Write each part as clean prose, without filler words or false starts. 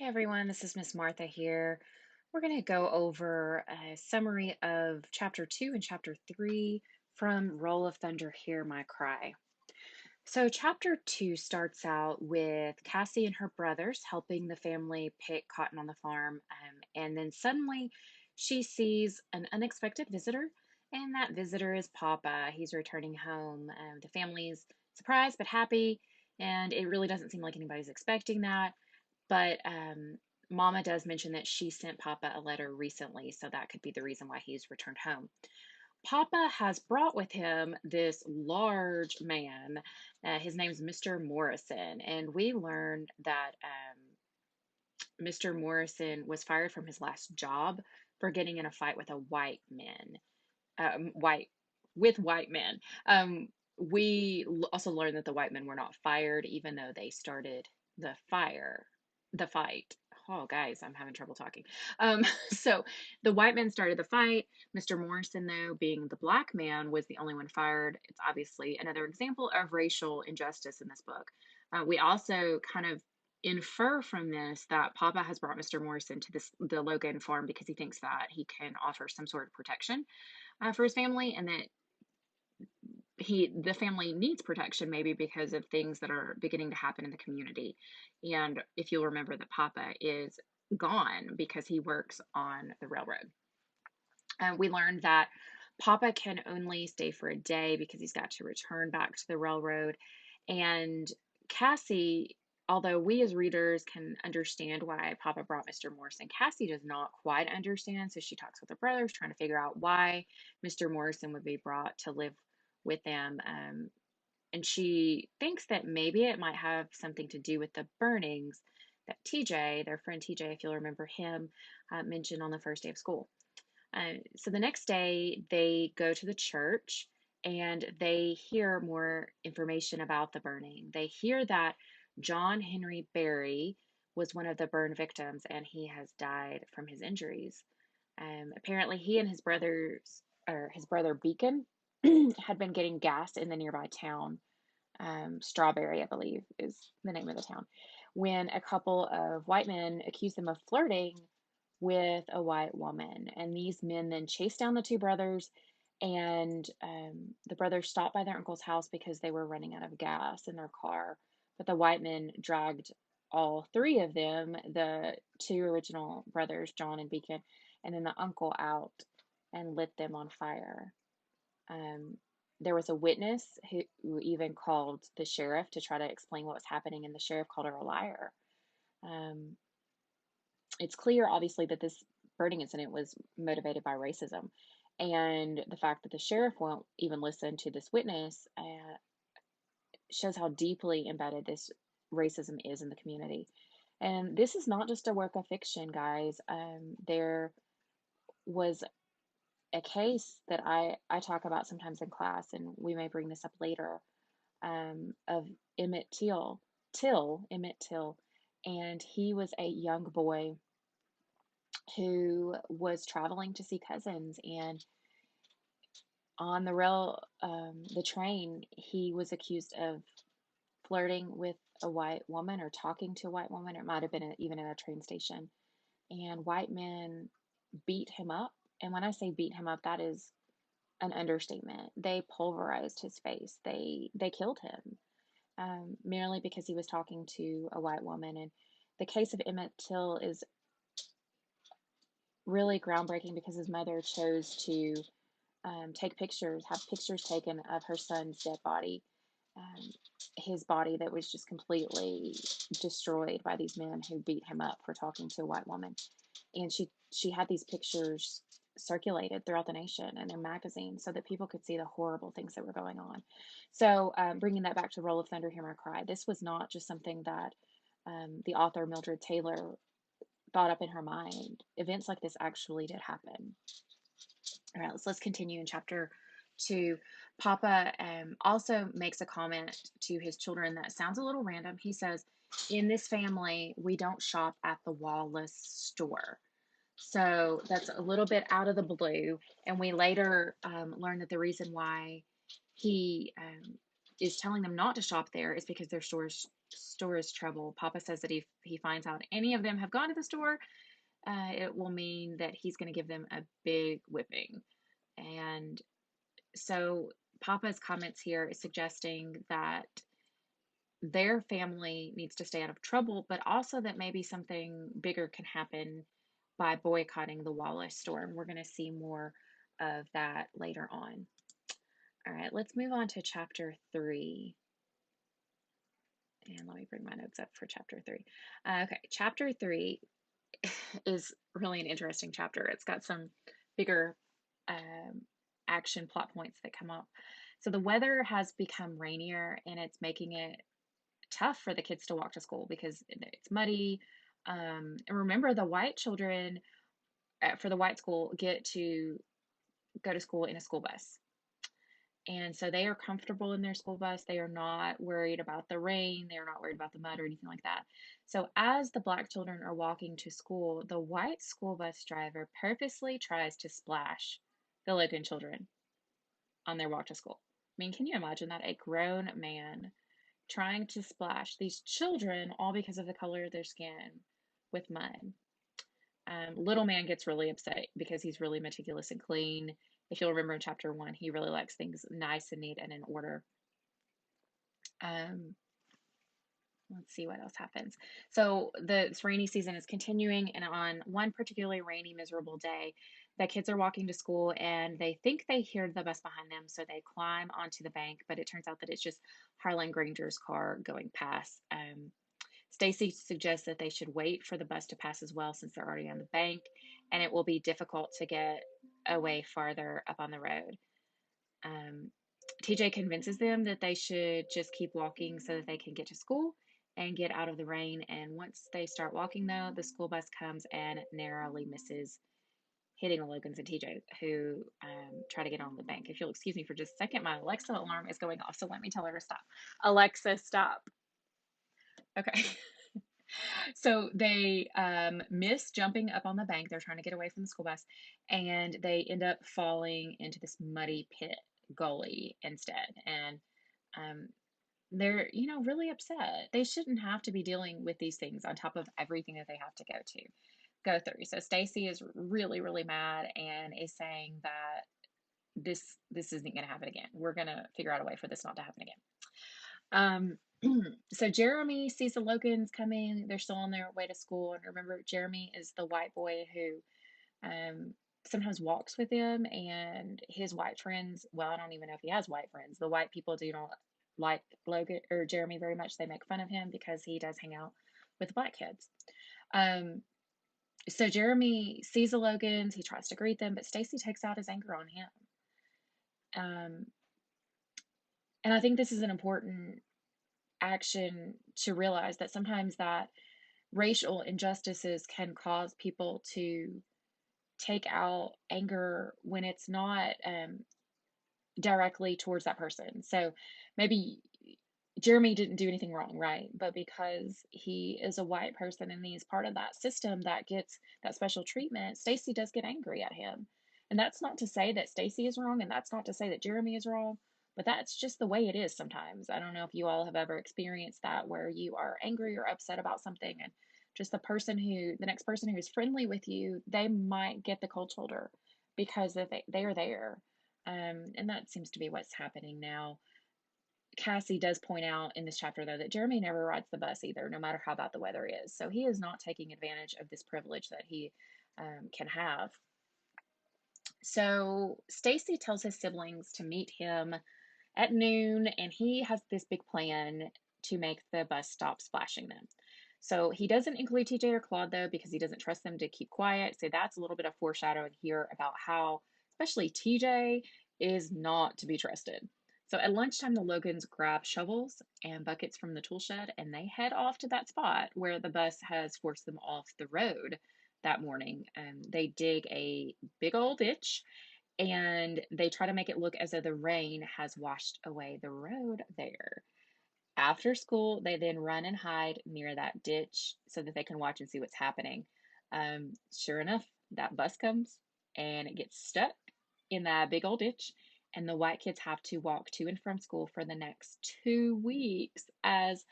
Hey everyone, this is Miss Martha here. We're going to go over a summary of chapter 2 and chapter 3 from Roll of Thunder, Hear My Cry. So, chapter 2 starts out with Cassie and her brothers helping the family pick cotton on the farm, and then suddenly she sees an unexpected visitor, and that visitor is Papa. He's returning home. The family's surprised but happy, and it really doesn't seem like anybody's expecting that. But Mama does mention that she sent Papa a letter recently, so that could be the reason why he's returned home. Papa has brought with him this large man. His name's Mr. Morrison, and we learned that Mr. Morrison was fired from his last job for getting in a fight with a white man, white with white men. We also learned that the white men were not fired, even though they started the fire, the fight. Oh, guys, I'm having trouble talking. So the white men started the fight. Mr. Morrison, though, being the black man, was the only one fired. It's obviously another example of racial injustice in this book. We also kind of infer from this that Papa has brought Mr. Morrison to the Logan farm because he thinks that he can offer some sort of protection for his family, and that the family needs protection maybe because of things that are beginning to happen in the community. And if you'll remember that Papa is gone because he works on the railroad. We learned that Papa can only stay for a day because he's got to return back to the railroad. And Cassie, although we as readers can understand why Papa brought Mr. Morrison, Cassie does not quite understand. So she talks with her brothers, trying to figure out why Mr. Morrison would be brought to live with them. And she thinks that maybe it might have something to do with the burnings that TJ, their friend TJ, if you'll remember him, mentioned on the first day of school. So the next day, they go to the church and they hear more information about the burning. They hear that John Henry Barry was one of the burn victims and he has died from his injuries. Apparently, he and his brothers, or his brother Beacon, had been getting gas in the nearby town. Strawberry, I believe, is the name of the town, when a couple of white men accused them of flirting with a white woman. And these men then chased down the two brothers, and the brothers stopped by their uncle's house because they were running out of gas in their car. But the white men dragged all three of them, the two original brothers, John and Beacon, and then the uncle out and lit them on fire. Um, there was a witness who even called the sheriff to try to explain what was happening, and the sheriff called her a liar. Um, it's clear, obviously, that this burning incident was motivated by racism. And the fact that the sheriff won't even listen to this witness shows how deeply embedded this racism is in the community. And this is not just a work of fiction, guys. There was a case that I talk about sometimes in class, and we may bring this up later, of Emmett Till, and he was a young boy who was traveling to see cousins, and on the train, he was accused of flirting with a white woman or talking to a white woman. It might have been even in a train station, and white men beat him up. And when I say beat him up, that is an understatement. They pulverized his face. They killed him, merely because he was talking to a white woman. And the case of Emmett Till is really groundbreaking because his mother chose to take pictures, have pictures taken of her son's dead body, um, his body that was just completely destroyed by these men who beat him up for talking to a white woman. And she had these pictures circulated throughout the nation and in magazines so that people could see the horrible things that were going on. So, bringing that back to Roll of Thunder, Hear My Cry, this was not just something that the author Mildred Taylor thought up in her mind. Events like this actually did happen. All right, let's continue in chapter 2. Papa also makes a comment to his children that sounds a little random. He says, in this family, we don't shop at the Wallace store. So that's a little bit out of the blue. And we later learn that the reason why he is telling them not to shop there is because their store is store is trouble. Papa says that if he finds out any of them have gone to the store, it will mean that he's going to give them a big whipping. And so Papa's comments here is suggesting that their family needs to stay out of trouble, but also that maybe something bigger can happen by boycotting the Wallace store. And we're going to see more of that later on. All right, let's move on to chapter 3. And let me bring my notes up for chapter 3. Okay, chapter 3 is really an interesting chapter. It's got some bigger action plot points that come up. So the weather has become rainier and it's making it tough for the kids to walk to school because it's muddy. And remember, the white children for the white school get to go to school in a school bus. And so they are comfortable in their school bus. They are not worried about the rain. They are not worried about the mud or anything like that. So as the black children are walking to school, the white school bus driver purposely tries to splash the Logan children on their walk to school. I mean, can you imagine that? A grown man trying to splash these children all because of the color of their skin with mud. Little man gets really upset because he's really meticulous and clean. If you'll remember in chapter 1, he really likes things nice and neat and in order. Let's see what else happens. So this rainy season is continuing, and on one particularly rainy, miserable day, the kids are walking to school and they think they hear the bus behind them, so they climb onto the bank, but it turns out that it's just Harlan Granger's car going past. Stacy suggests that they should wait for the bus to pass as well since they're already on the bank, and it will be difficult to get away farther up on the road. TJ convinces them that they should just keep walking so that they can get to school and get out of the rain. And once they start walking, though, the school bus comes and narrowly misses hitting the Logans and TJ, who try to get on the bank. If you'll excuse me for just a second, my Alexa alarm is going off, so let me tell her to stop. Alexa, stop. Okay. So they miss jumping up on the bank. They're trying to get away from the school bus, and they end up falling into this muddy pit gully instead. And they're, really upset. They shouldn't have to be dealing with these things on top of everything that they have to go through. So Stacy is really, really mad and is saying that this isn't going to happen again. We're going to figure out a way for this not to happen again. So Jeremy sees the Logans coming. They're still on their way to school. And remember, Jeremy is the white boy who sometimes walks with him, and his white friends, well, I don't even know if he has white friends. The white people do not like Logan or Jeremy very much. They make fun of him because he does hang out with black kids. So Jeremy sees the Logans. He tries to greet them, but Stacy takes out his anger on him. And I think this is an important action to realize, that sometimes that racial injustices can cause people to take out anger when it's not directly towards that person. So maybe Jeremy didn't do anything wrong, right? But because he is a white person and he's part of that system that gets that special treatment, Stacy does get angry at him. And that's not to say that Stacy is wrong, and that's not to say that Jeremy is wrong, but that's just the way it is sometimes. I don't know if you all have ever experienced that, where you are angry or upset about something, and just the next person who's friendly with you, they might get the cold shoulder because they're there. And that seems to be what's happening now. Cassie does point out in this chapter, though, that Jeremy never rides the bus either, no matter how bad the weather is. So he is not taking advantage of this privilege that he can have. So Stacy tells his siblings to meet him at noon, and he has this big plan to make the bus stop splashing them. So he doesn't include TJ or Claude, though, because he doesn't trust them to keep quiet. So that's a little bit of foreshadowing here about how, especially TJ, is not to be trusted. So at lunchtime, the Logans grab shovels and buckets from the tool shed, and they head off to that spot where the bus has forced them off the road that morning. They dig a big old ditch, and they try to make it look as though the rain has washed away the road there. After school, they then run and hide near that ditch so that they can watch and see what's happening. Sure enough, that bus comes and it gets stuck in that big old ditch, and the white kids have to walk to and from school for the next 2 weeks as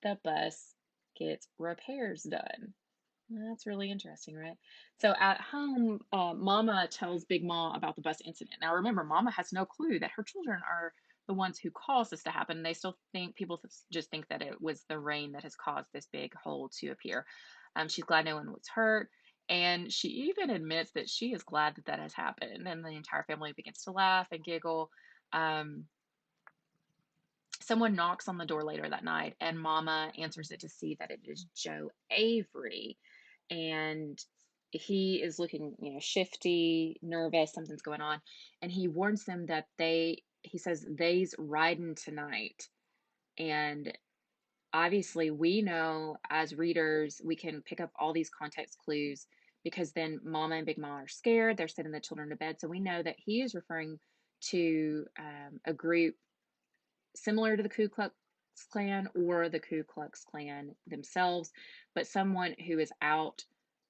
the bus gets repairs done. That's really interesting, right? So at home, Mama tells Big Ma about the bus incident. Now, remember, Mama has no clue that her children are the ones who caused this to happen. They still think just think that it was the rain that has caused this big hole to appear. She's glad no one was hurt, and she even admits that she is glad that that has happened. And the entire family begins to laugh and giggle. Um, Someone knocks on the door later that night, and Mama answers it to see that it is Joe Avery. And he is looking, shifty, nervous, something's going on. And he warns them that he says, they's riding tonight. And obviously, we know as readers, we can pick up all these context clues because then Mama and Big Ma are scared. They're sending the children to bed. So we know that he is referring to a group similar to the Ku Klux Klan or the Ku Klux Klan themselves, but someone who is out,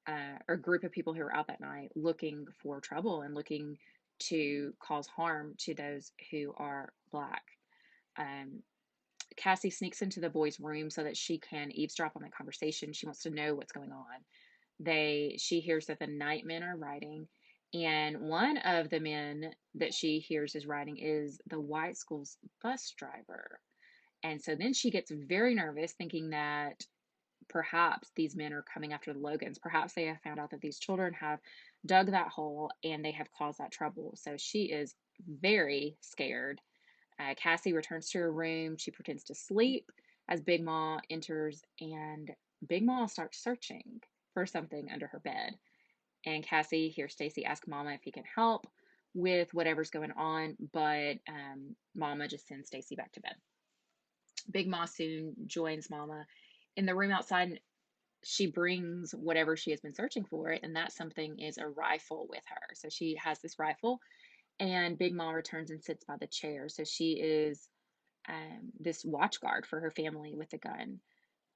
or a group of people who are out that night looking for trouble and looking to cause harm to those who are Black. Um, Cassie sneaks into the boys' room so that she can eavesdrop on the conversation. She wants to know what's going on. She hears that the night men are riding, and one of the men that she hears is riding is the white school's bus driver. And so then she gets very nervous, thinking that perhaps these men are coming after the Logans. Perhaps they have found out that these children have dug that hole and they have caused that trouble. So she is very scared. Cassie returns to her room. She pretends to sleep as Big Ma enters, and Big Ma starts searching for something under her bed. And Cassie hears Stacy ask Mama if he can help with whatever's going on, but Mama just sends Stacy back to bed. Big Ma soon joins Mama in the room outside. She brings whatever she has been searching for, and that something is a rifle with her. So she has this rifle, and Big Ma returns and sits by the chair. So she is this watch guard for her family with the gun.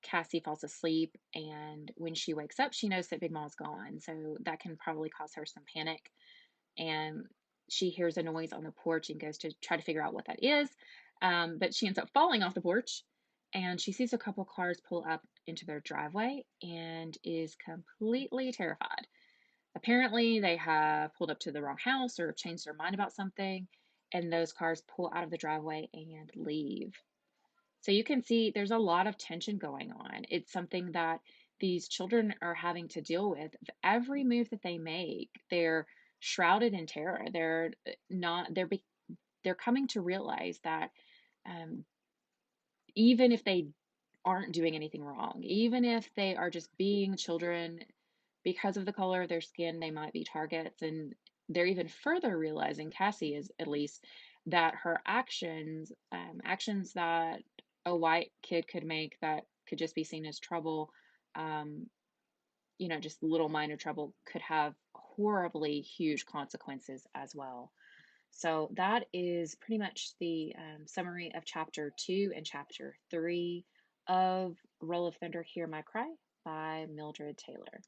Cassie falls asleep, and when she wakes up, she knows that Big Ma's gone. So that can probably cause her some panic. And she hears a noise on the porch and goes to try to figure out what that is. But she ends up falling off the porch, and she sees a couple cars pull up into their driveway and is completely terrified. Apparently, they have pulled up to the wrong house or changed their mind about something, and those cars pull out of the driveway and leave. So you can see there's a lot of tension going on. It's something that these children are having to deal with. Every move that they make, they're shrouded in terror. Not they're coming to realize that um, even if they aren't doing anything wrong, even if they are just being children, because of the color of their skin, they might be targets. And they're even further realizing, Cassie is at least, that her actions that a white kid could make that could just be seen as trouble, um, just little minor trouble, could have horribly huge consequences as well. So that is pretty much the summary of chapter 2 and chapter 3 of Roll of Thunder, Hear My Cry by Mildred Taylor.